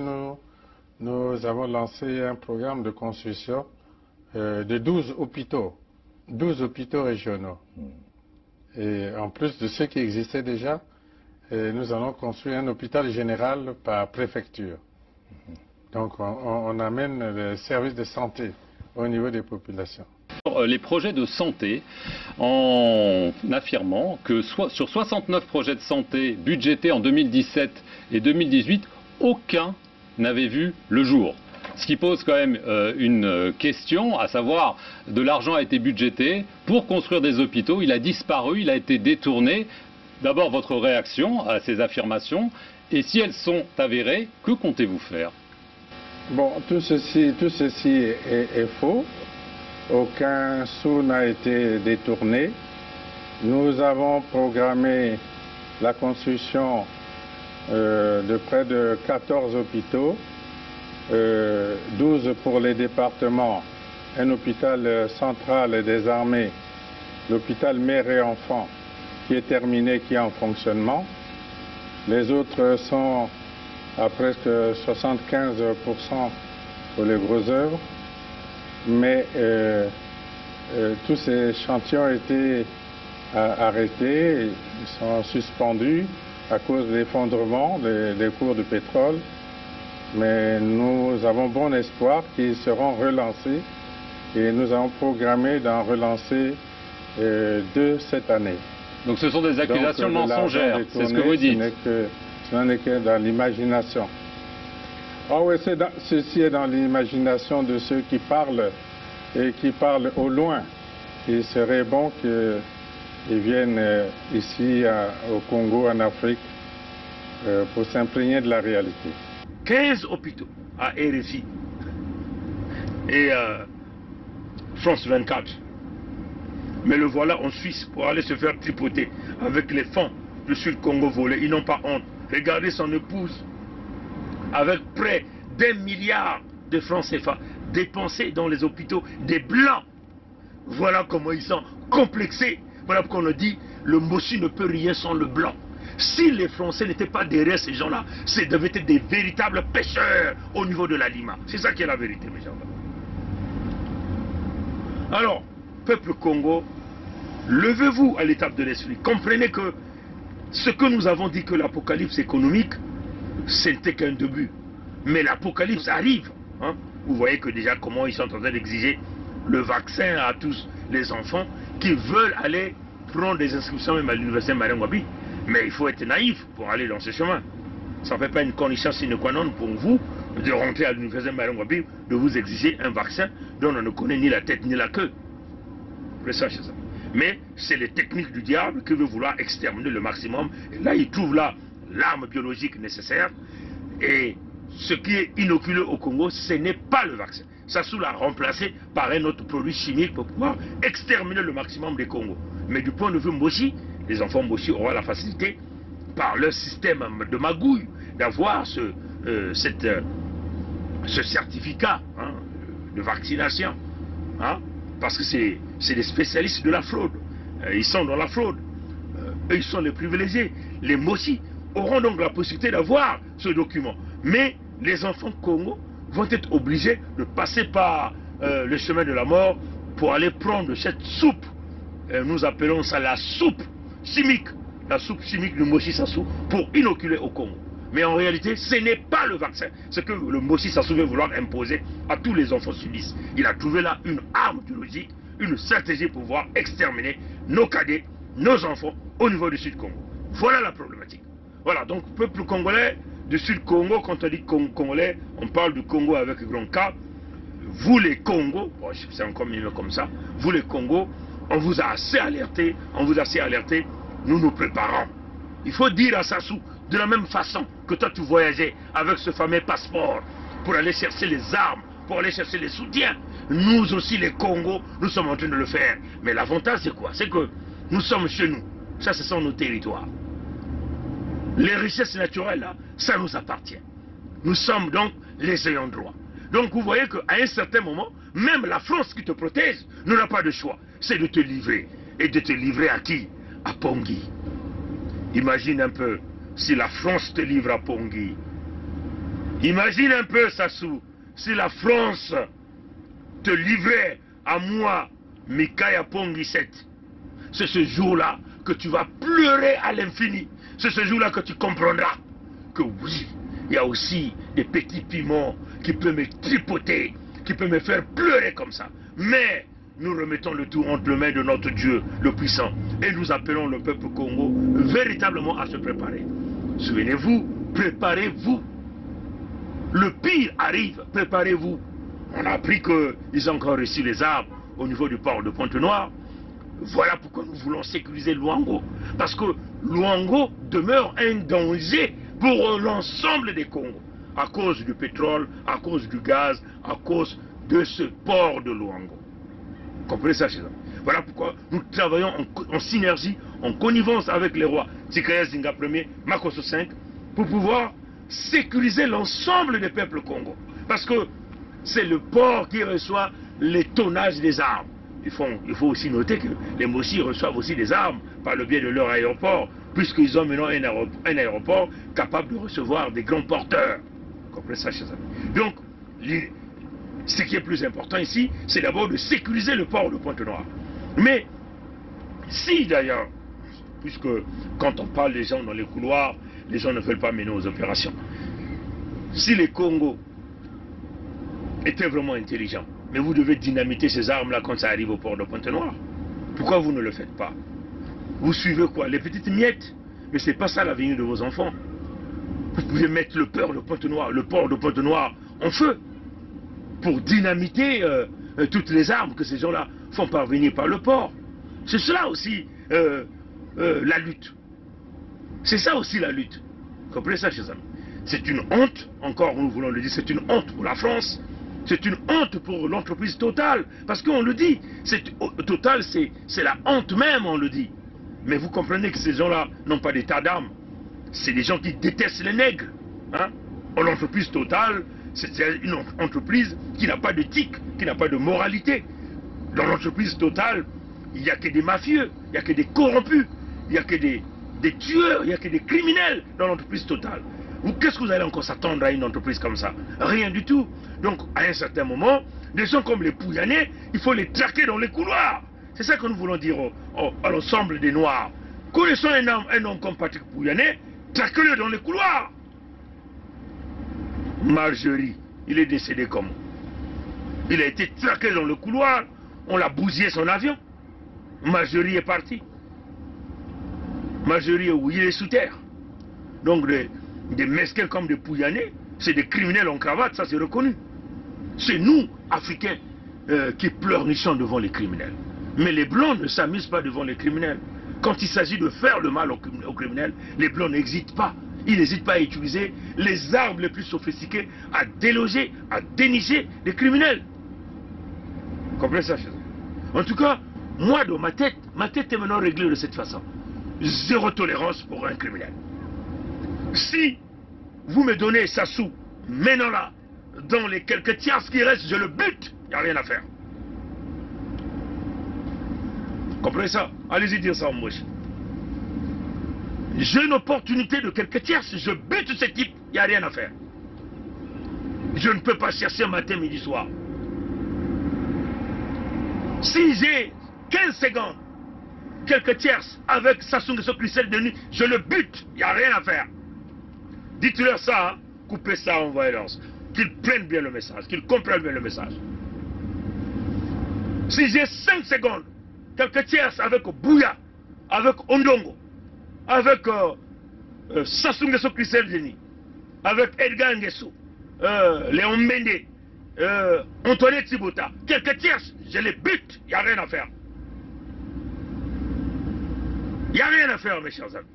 nous avons lancé un programme de construction de 12 hôpitaux régionaux. Et en plus de ceux qui existaient déjà, nous allons construire un hôpital général par préfecture. Donc on amène le service de santé au niveau des populations. Les projets de santé, en affirmant que sur 69 projets de santé budgétés en 2017 et 2018, aucun n'avait vu le jour. Ce qui pose quand même une question, à savoir, de l'argent a été budgété pour construire des hôpitaux, il a disparu, il a été détourné. D'abord, votre réaction à ces affirmations, et si elles sont avérées, que comptez-vous faire? Bon, tout ceci est faux. Aucun sou n'a été détourné. Nous avons programmé la construction de près de 14 hôpitaux, 12 pour les départements, un hôpital central des armées, l'hôpital mère et enfants qui est terminé, qui est en fonctionnement. Les autres sont à presque 75% pour les grosses œuvres, mais tous ces chantiers ont été arrêtés, ils sont suspendus à cause de l'effondrement des cours du pétrole. Mais nous avons bon espoir qu'ils seront relancés et nous avons programmé d'en relancer 2 cette année. Donc ce sont des accusations mensongères, c'est ce que vous dites. Ce n'en est que dans l'imagination. Ah oui, ceci est dans l'imagination de ceux qui parlent et qui parlent au loin. Il serait bon qu'ils viennent ici au Congo, en Afrique, pour s'imprégner de la réalité. 15 hôpitaux à RFI et France 24. Mais le voilà en Suisse pour aller se faire tripoter avec les fonds du Sud Congo volés. Ils n'ont pas honte. Regardez son épouse avec près d'1 milliard de francs CFA dépensés dans les hôpitaux des Blancs. Voilà comment ils sont complexés. Voilà pourquoi on a dit le Mossi ne peut rien sans le Blanc. Si les Français n'étaient pas derrière ces gens-là, c'est devaient être des véritables pêcheurs au niveau de la Lima. C'est ça qui est la vérité, mes gens. Alors, peuple Congo, levez-vous à l'étape de l'esprit. Comprenez que ce que nous avons dit que l'apocalypse économique, ce n'était qu'un début. Mais l'apocalypse arrive. Hein. Vous voyez que déjà comment ils sont en train d'exiger le vaccin à tous les enfants qui veulent aller prendre des inscriptions même à l'université Marien Ngouabi. Mais il faut être naïf pour aller dans ce chemin. Ça ne fait pas une condition sine qua non pour vous de rentrer à l'université Marien Ngouabi, de vous exiger un vaccin dont on ne connaît ni la tête ni la queue. Vous sachez ça. Mais c'est les techniques du diable qui veut vouloir exterminer le maximum. Et là, il trouve là l'arme biologique nécessaire. Et ce qui est inoculé au Congo, ce n'est pas le vaccin. Sassou l'a remplacé par un autre produit chimique pour pouvoir exterminer le maximum des Congos. Mais du point de vue Mboshi, les enfants Mboshi auront la facilité, par leur système de magouille, d'avoir ce certificat hein, de vaccination. Hein, parce que c'est des spécialistes de la fraude. Ils sont dans la fraude. Eux, ils sont les privilégiés. Les Mboshi auront donc la possibilité d'avoir ce document. Mais les enfants Congo vont être obligés de passer par le chemin de la mort pour aller prendre cette soupe. Nous appelons ça la soupe chimique. La soupe chimique de Mboshi Sassou pour inoculer au Congo. Mais en réalité, ce n'est pas le vaccin. Ce que le Mboshi Sassou veut vouloir imposer à tous les enfants sudistes. Il a trouvé là une arme biologique, une stratégie pour pouvoir exterminer nos cadets, nos enfants au niveau du Sud-Congo. Voilà la problématique. Voilà, donc peuple congolais du Sud-Congo, quand on dit congolais, on parle du Congo avec grand K. Vous les Congos, bon, c'est encore mieux comme ça, vous les Congos, on vous a assez alerté, nous nous préparons. Il faut dire à Sassou, de la même façon que toi tu voyageais avec ce fameux passeport pour aller chercher les armes, pour aller chercher les soutiens, nous aussi les Congos, nous sommes en train de le faire. Mais l'avantage c'est quoi? C'est que nous sommes chez nous, ça ce sont nos territoires. Les richesses naturelles là, ça nous appartient. Nous sommes donc les ayants droit. Donc vous voyez qu'à un certain moment, même la France qui te protège n'aura pas de choix. C'est de te livrer. Et de te livrer à qui? À Pongui. Imagine un peu si la France te livre à Pongui. Imagine un peu, Sassou, si la France te livrait à moi, Mikaya Pongui 7. C'est ce jour-là que tu vas pleurer à l'infini. C'est ce jour-là que tu comprendras que oui, il y a aussi des petits piments qui peuvent me tripoter, qui peuvent me faire pleurer comme ça. Mais nous remettons le tout entre les mains de notre Dieu, le puissant. Et nous appelons le peuple Congo véritablement à se préparer. Souvenez-vous, préparez-vous. Le pire arrive, préparez-vous. On a appris qu'ils ont encore reçu les armes au niveau du port de Pointe-Noire. Voilà pourquoi nous voulons sécuriser Luango. Parce que Luango demeure un danger pour l'ensemble des Congos. À cause du pétrole, à cause du gaz, à cause de ce port de Luango. Vous comprenez ça, chez eux? Voilà pourquoi nous travaillons en synergie, en connivence avec les rois Tsikaya Zinga Ier, Makosso V, pour pouvoir sécuriser l'ensemble des peuples Congo. Parce que c'est le port qui reçoit les tonnages des armes. Il faut aussi noter que les Mboshi reçoivent aussi des armes par le biais de leur aéroport, puisqu'ils ont maintenant un aéroport capable de recevoir des grands porteurs. Vous comprenez ça, chers amis? Donc, ce qui est plus important ici, c'est d'abord de sécuriser le port de Pointe-Noire. Mais, si d'ailleurs, puisque quand on parle des gens dans les couloirs, les gens ne veulent pas mener aux opérations. Si les Congos étaient vraiment intelligents, mais vous devez dynamiter ces armes-là quand ça arrive au port de Pointe-Noire. Pourquoi vous ne le faites pas? Vous suivez quoi? Les petites miettes? Mais ce n'est pas ça l'avenir de vos enfants. Vous pouvez mettre le port de Pointe-Noire en feu pour dynamiter toutes les armes que ces gens-là font parvenir par le port. C'est cela aussi la lutte. C'est ça aussi la lutte. Vous comprenez ça, chers amis? C'est une honte, encore nous voulons le dire, c'est une honte pour la France. C'est une honte pour l'entreprise Total. Parce qu'on le dit, Total c'est la honte même, on le dit. Mais vous comprenez que ces gens-là n'ont pas d'état d'âme. C'est des gens qui détestent les nègres. Hein? L'entreprise Total, c'est une entreprise qui n'a pas d'éthique, qui n'a pas de moralité. Dans l'entreprise Total, il n'y a que des mafieux, il n'y a que des corrompus, il n'y a que des tueurs, il n'y a que des criminels dans l'entreprise Total. Qu'est-ce que vous allez encore s'attendre à une entreprise comme ça? Rien du tout. Donc, à un certain moment, des gens comme les Pouyanais, il faut les traquer dans les couloirs. C'est ça que nous voulons dire à l'ensemble des Noirs. Connaissons un homme comme Patrick Pouyanné, traquez-le dans les couloirs. Marjorie, il est décédé comment? Il a été traqué dans le couloir, on l'a bousillé son avion. Marjorie est parti. Marjorie est où? Il est sous terre. Donc des mesquins comme des Pouyanné, c'est des criminels en cravate, ça c'est reconnu. C'est nous, Africains, qui pleurnichons devant les criminels. Mais les Blancs ne s'amusent pas devant les criminels. Quand il s'agit de faire le mal aux criminels, les Blancs n'hésitent pas. Ils n'hésitent pas à utiliser les armes les plus sophistiquées, à déloger, à dénicher les criminels. Vous comprenez ça, chez eux? En tout cas, moi, dans ma tête est maintenant réglée de cette façon. Zéro tolérance pour un criminel. Si vous me donnez Sassou, maintenant là, dans les quelques tiers qui restent, je le bute, il n'y a rien à faire. Vous comprenez ça? Allez-y dire ça en mouche. J'ai une opportunité de quelques tiers, je bute ce type, il n'y a rien à faire. Je ne peux pas chercher matin, midi, soir. Si j'ai 15 secondes, quelques tierces avec Sassou Nguesso Christelle Denis, je le bute, il n'y a rien à faire. Dites-leur ça, hein? Coupez ça en violence. Qu'ils prennent bien le message, qu'ils comprennent bien le message. Si j'ai 5 secondes, quelques tierces avec Bouya, avec Ondongo, avec Sassou Nguesso Christelle Denis, avec Edgar Nguesso, Léon Mende, Antoinette Sibota, quelques tierces, je les bute, il n'y a rien à faire. Il n'y a rien à faire, mes chers amis.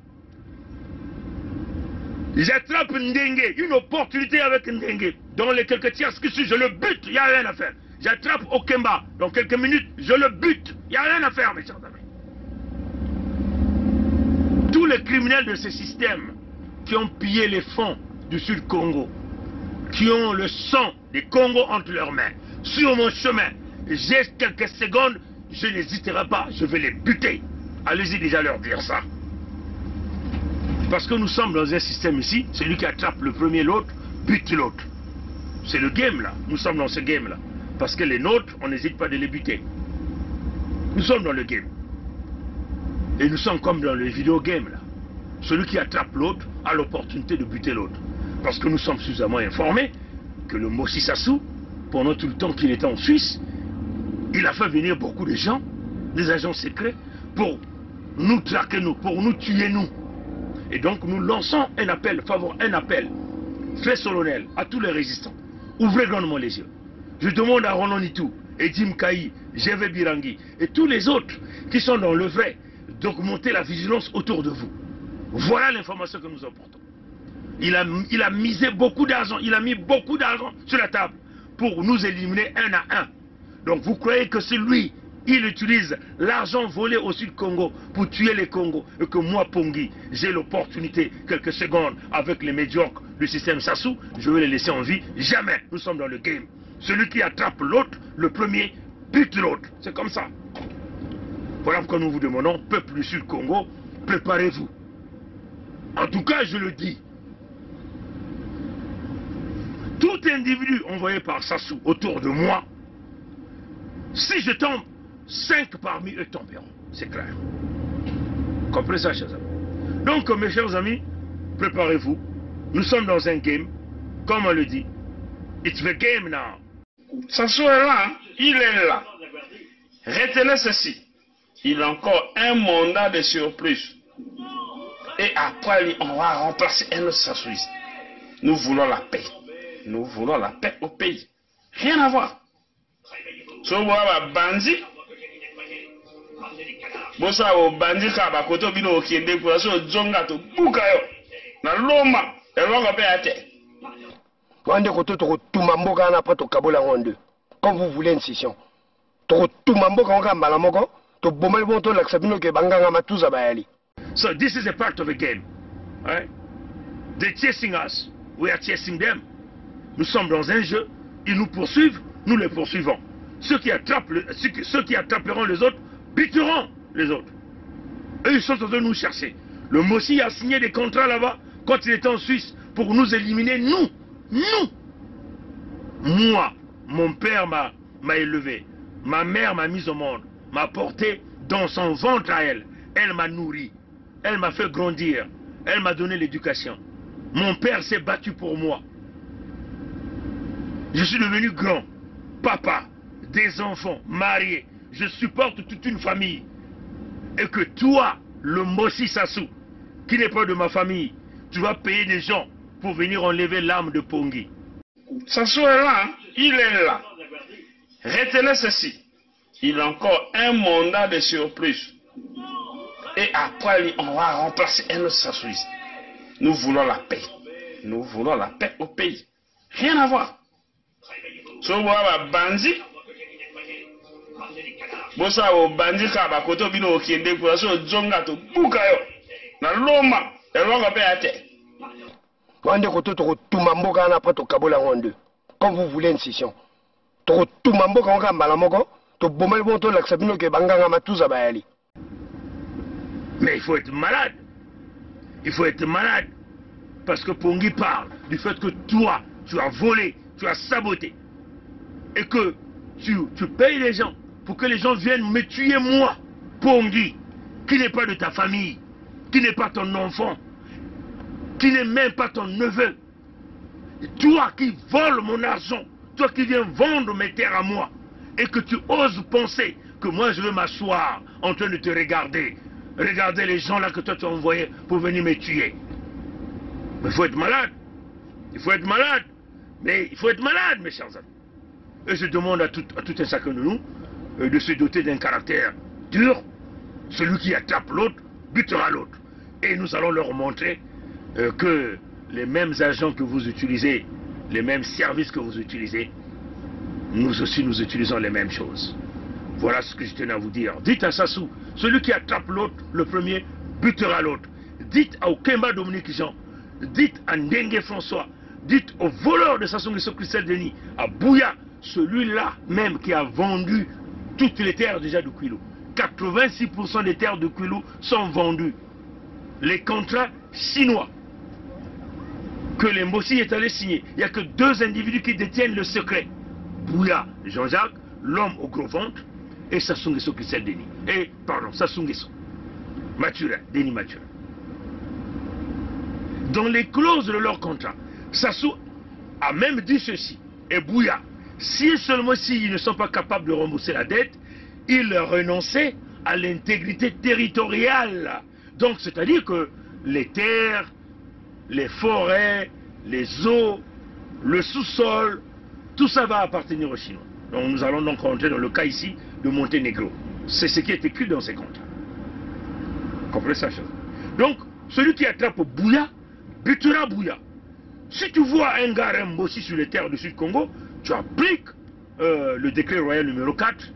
J'attrape Ndengue, une opportunité avec Ndengue. Dans les quelques tiers que je le bute, il n'y a rien à faire. J'attrape Okemba, dans quelques minutes, je le bute. Il n'y a rien à faire, mes chers amis. Tous les criminels de ce système qui ont pillé les fonds du Sud Congo, qui ont le sang des Congos entre leurs mains, sur mon chemin, j'ai quelques secondes, je n'hésiterai pas, je vais les buter. Allez-y déjà leur dire ça. Parce que nous sommes dans un système ici, celui qui attrape le premier l'autre, bute l'autre. C'est le game là, nous sommes dans ce game là. Parce que les nôtres, on n'hésite pas de les buter. Nous sommes dans le game. Et nous sommes comme dans le vidéo game là. Celui qui attrape l'autre a l'opportunité de buter l'autre. Parce que nous sommes suffisamment informés que le Mossi Sassou, pendant tout le temps qu'il était en Suisse, il a fait venir beaucoup de gens, des agents secrets, pour nous traquer nous, pour nous tuer nous. Et donc nous lançons un appel, très solennel à tous les résistants. Ouvrez grandement les yeux. Je demande à Roland Nitou, Edim Kaï, Gervais Birangi et tous les autres qui sont dans le vrai d'augmenter la vigilance autour de vous. Voilà l'information que nous apportons. Il a misé beaucoup d'argent, il a mis beaucoup d'argent sur la table pour nous éliminer un à un. Donc vous croyez que c'est lui, il utilise l'argent volé au Sud Congo pour tuer les Congos et que moi, Pongi, j'ai l'opportunité, quelques secondes, avec les médiocres du système Sassou, je vais les laisser en vie. Jamais. Nous sommes dans le game. Celui qui attrape l'autre, le premier, bute l'autre. C'est comme ça. Voilà pourquoi nous vous demandons, peuple du Sud Congo, préparez-vous. En tout cas, je le dis. Tout individu envoyé par Sassou autour de moi, si je tombe, 5 parmi eux tomberont. C'est clair. Comprenez ça, chers amis. Donc, mes chers amis, préparez-vous. Nous sommes dans un game. Comme on le dit, it's the game now. Sassou est là, hein? Il est là. Retenez ceci. Il a encore un mandat de surprise. Et après lui, on va remplacer un autre Sassouiste. Nous voulons la paix. Nous voulons la paix au pays. Rien à voir. So wa bandi bosa o bandi ka ba koto bino okende kwa so zonga to buka yo na loma elonga pe ate wande koto to tuma mboka na après to kabola ngonde comme vous voulez une session to tuma mboka nga mbala moko to bomel bon to laksa bino ke banganga matuza bayali. So this is a part of a game, right? They're chasing us, we are chasing them. Nous sommes dans un jeu, ils nous poursuivent, nous les poursuivons. Ceux qui attraperont les autres, buteront les autres. Eux, ils sont en train de nous chercher. Le Mossi a signé des contrats là-bas, quand il était en Suisse, pour nous éliminer, nous. Moi, mon père m'a élevé, ma mère m'a mis au monde, m'a porté dans son ventre à elle. Elle m'a nourri, elle m'a fait grandir, elle m'a donné l'éducation. Mon père s'est battu pour moi. Je suis devenu grand, papa, des enfants, marié. Je supporte toute une famille. Et que toi, le Mbossi Sassou, qui n'est pas de ma famille, tu vas payer des gens pour venir enlever l'âme de Pongui. Sassou est là, hein? Il est là. Retenez ceci. Il a encore un mandat de surplus. Et après, on va remplacer un autre Sassou ici. Nous voulons la paix. Nous voulons la paix au pays. Rien à voir. So wa bandi. Bosa o bandi ka ba koto bino okende kwa so zonga to buka yo. Na loma, elonga pe ate. Wande koto to tuma mboka na après to kabola ronde. Quand vous voulez une session. To tuma mboka nga mbala moko, to bomel bon to laksa bino ke banganga matuza bayali. Mais il faut être malade. Il faut être malade. Parce que Pongui parle du fait que toi, tu as volé, tu as saboté. Et que tu payes les gens pour que les gens viennent me tuer moi, Pongui, qui n'est pas de ta famille, qui n'est pas ton enfant, qui n'est même pas ton neveu. Et toi qui voles mon argent, toi qui viens vendre mes terres à moi, et que tu oses penser que moi je vais m'asseoir en train de te regarder. Regardez les gens là que toi tu as envoyés pour venir me tuer. Mais il faut être malade. Il faut être malade. Mais il faut être malade, mes chers amis. Et je demande à tout un chacun de nous de se doter d'un caractère dur. Celui qui attrape l'autre butera l'autre. Et nous allons leur montrer que les mêmes agents que vous utilisez, les mêmes services que vous utilisez, nous aussi nous utilisons les mêmes choses. Voilà ce que je tenais à vous dire. Dites à Sassou, celui qui attrape l'autre, le premier, butera l'autre. Dites à Okemba Dominique Jean, dites à Ndengue François, dites au voleur de Sassou Nguesso Christelle Denis, à Bouya, celui-là même qui a vendu toutes les terres déjà de Kouilou. 86% des terres de Kouilou sont vendues. Les contrats chinois que les Mbossi est allé signer, il n'y a que 2 individus qui détiennent le secret. Bouya, Jean-Jacques, l'homme au gros ventre, et Sassou Nguesso Christelle Denis. Sassou Nguesso. Mathurin, Denis Mathurin. Dans les clauses de leur contrat, Sassou a même dit ceci, et Bouya, si seulement s'ils ne sont pas capables de rembourser la dette, ils renonçaient à l'intégrité territoriale. Donc, c'est-à-dire que les terres, les forêts, les eaux, le sous-sol, tout ça va appartenir aux Chinois. Donc, nous allons donc rentrer dans le cas ici de Monténégro. C'est ce qui est écrit dans ces contrats. Comprenez ça, chose. Donc, celui qui attrape Bouya, butera Bouya. Si tu vois un gars Mbossi sur les terres du Sud-Congo, tu appliques le décret royal numéro 4.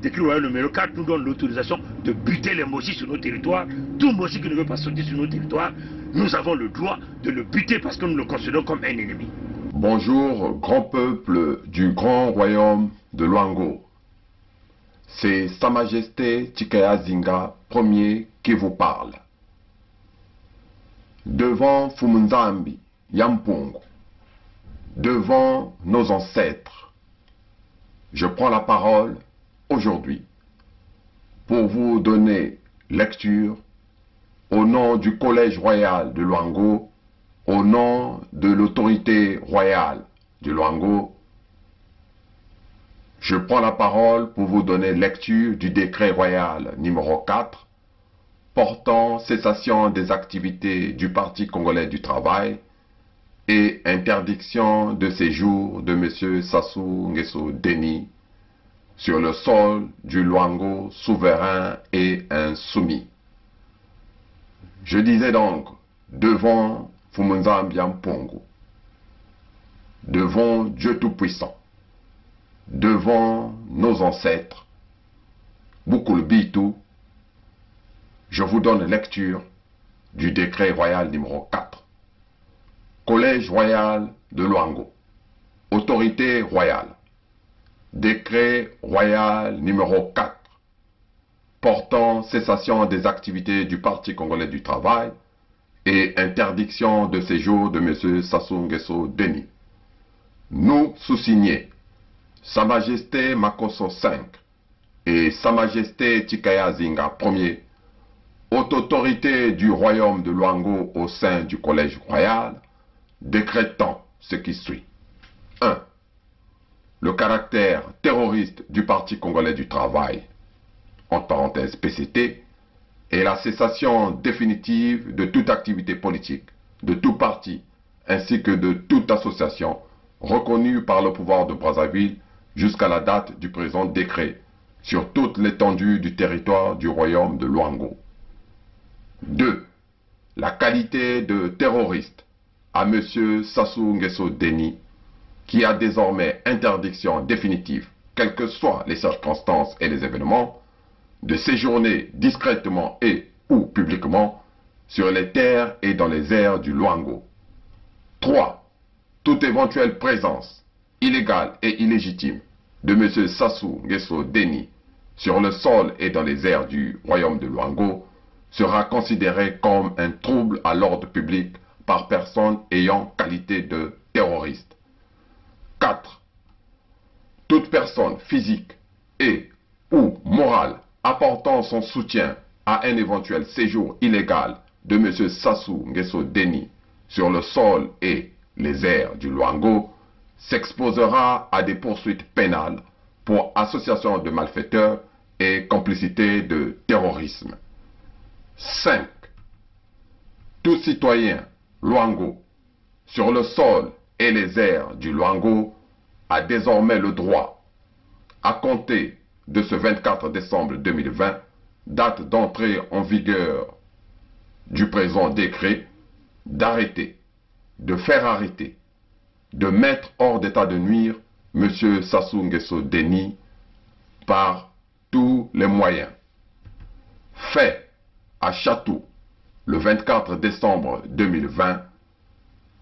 Décret royal numéro 4 nous donne l'autorisation de buter les Mbossi sur nos territoires. Tout Mbossi qui ne veut pas sortir sur nos territoires, nous avons le droit de le buter parce que nous le considérons comme un ennemi. Bonjour, grand peuple du grand royaume de Luango. C'est Sa Majesté Tikaya Zinga Ier qui vous parle. Devant Fumunzambi, Yampungu, devant nos ancêtres, je prends la parole aujourd'hui pour vous donner lecture au nom du Collège royal de Luango, au nom de l'autorité royale du Luango. Je prends la parole pour vous donner lecture du décret royal numéro 4 portant cessation des activités du Parti congolais du travail et interdiction de séjour de M. Sassou Nguesso Denis sur le sol du Luango souverain et insoumis. Je disais donc, devant Fumunzambi Yampungu, devant Dieu Tout-Puissant, devant nos ancêtres, Bukulbitu, je vous donne lecture du décret royal numéro 4. Collège royal de Luango, autorité royale, décret royal numéro 4, portant cessation des activités du Parti congolais du travail et interdiction de séjour de M. Sassou Nguesso Denis. Nous sous-signés, Sa Majesté Makosso V et Sa Majesté Tikaya Zinga Ier, haute autorité du royaume de Luango au sein du Collège royal, décrétant ce qui suit. 1. le caractère terroriste du Parti congolais du travail, entre parenthèses PCT, et la cessation définitive de toute activité politique, de tout parti, ainsi que de toute association reconnue par le pouvoir de Brazzaville jusqu'à la date du présent décret sur toute l'étendue du territoire du royaume de Luango. 2. La qualité de terroriste à M. Sassou Nguesso Deni, qui a désormais interdiction définitive, quelles que soient les circonstances et les événements, de séjourner discrètement et ou publiquement sur les terres et dans les airs du Luango. 3. Toute éventuelle présence illégale et illégitime de M. Sassou Nguesso Deni sur le sol et dans les airs du royaume de Luango sera considéré comme un trouble à l'ordre public par personne ayant qualité de terroriste. 4. Toute personne physique et ou morale apportant son soutien à un éventuel séjour illégal de M. Sassou Nguesso Deni sur le sol et les airs du Luango s'exposera à des poursuites pénales pour association de malfaiteurs et complicité de terrorisme. 5. Tout citoyen Luango sur le sol et les airs du Luango a désormais le droit, à compter de ce 24 décembre 2020, date d'entrée en vigueur du présent décret, d'arrêter, de faire arrêter, de mettre hors d'état de nuire M. Sassou Nguesso Deni par tous les moyens. Fait à Château, le 24 décembre 2020,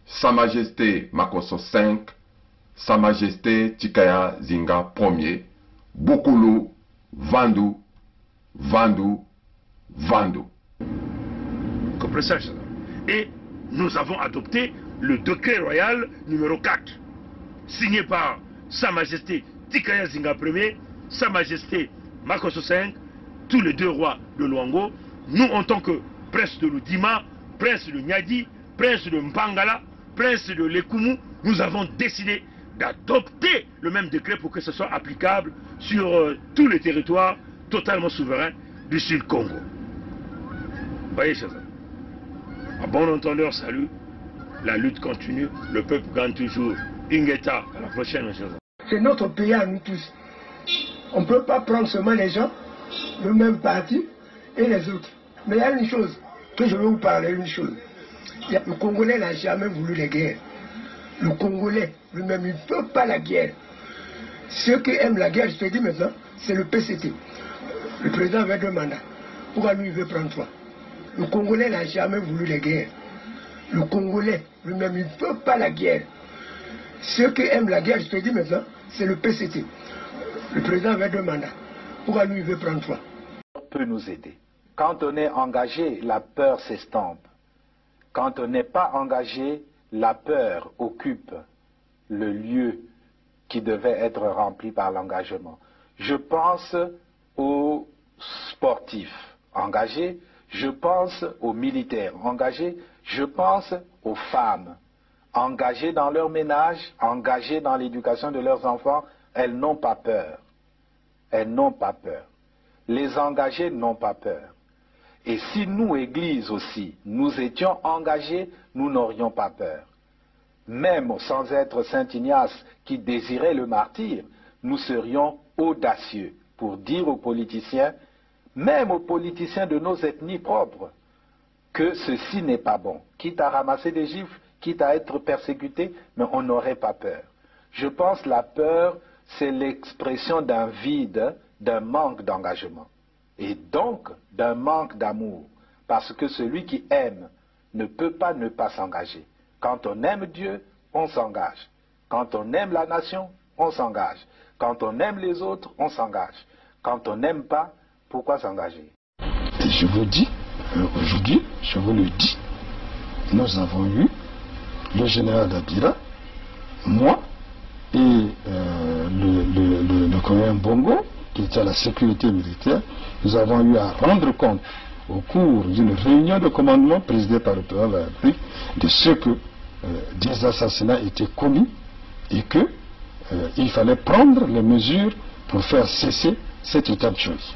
Sa Majesté Makosso V, Sa Majesté Tikaya Zinga Ier, Bukulu, Vandu, Vandu, Vandu. Comprenez ça? Et nous avons adopté le décret royal numéro 4, signé par Sa Majesté Tikaya Zinga Ier, Sa Majesté Makosso V, tous les deux rois de Luango. Nous, en tant que prince de l'Udima, prince de Nyadi, prince de Mpangala, prince de Lekumu, nous avons décidé d'adopter le même décret pour que ce soit applicable sur tous les territoires totalement souverains du Sud Congo. Voyez, chers amis. À bon entendeur, salut. La lutte continue, le peuple gagne toujours. Ingeta, à la prochaine, mes chers amis. C'est notre pays à nous tous. On ne peut pas prendre seulement les gens, le même parti et les autres. Mais il y a une chose que je veux vous parler, une chose. Le Congolais n'a jamais voulu la guerre. Le Congolais lui-même, il ne veut pas la guerre. Ceux qui aiment la guerre, je te dis maintenant, c'est le PCT. Le président avait 2 mandats. Pourquoi lui, il veut prendre 3? Le Congolais n'a jamais voulu la guerre. Le Congolais lui-même, il ne veut pas la guerre. Ceux qui aiment la guerre, je te dis maintenant, c'est le PCT. Le président avait 2 mandats. Pourquoi lui, il veut prendre 3? Peut nous aider. Quand on est engagé, la peur s'estompe. Quand on n'est pas engagé, la peur occupe le lieu qui devait être rempli par l'engagement. Je pense aux sportifs engagés, je pense aux militaires engagés, je pense aux femmes engagées dans leur ménage, engagées dans l'éducation de leurs enfants. Elles n'ont pas peur. Elles n'ont pas peur. Les engagés n'ont pas peur. Et si nous, Église aussi, nous étions engagés, nous n'aurions pas peur. Même sans être Saint Ignace qui désirait le martyre, nous serions audacieux pour dire aux politiciens, même aux politiciens de nos ethnies propres, que ceci n'est pas bon. Quitte à ramasser des gifles, quitte à être persécuté, mais on n'aurait pas peur. Je pense que la peur, c'est l'expression d'un vide, d'un manque d'engagement. Et donc d'un manque d'amour. Parce que celui qui aime ne peut pas ne pas s'engager. Quand on aime Dieu, on s'engage. Quand on aime la nation, on s'engage. Quand on aime les autres, on s'engage. Quand on n'aime pas, pourquoi s'engager? Et je vous dis, aujourd'hui, je vous le dis, nous avons eu le général Dabira, moi et le colonel Bongo, qui était à la sécurité militaire. Nous avons eu à rendre compte au cours d'une réunion de commandement présidée par le président de la République de ce que des assassinats étaient commis et que il fallait prendre les mesures pour faire cesser cet état de choses.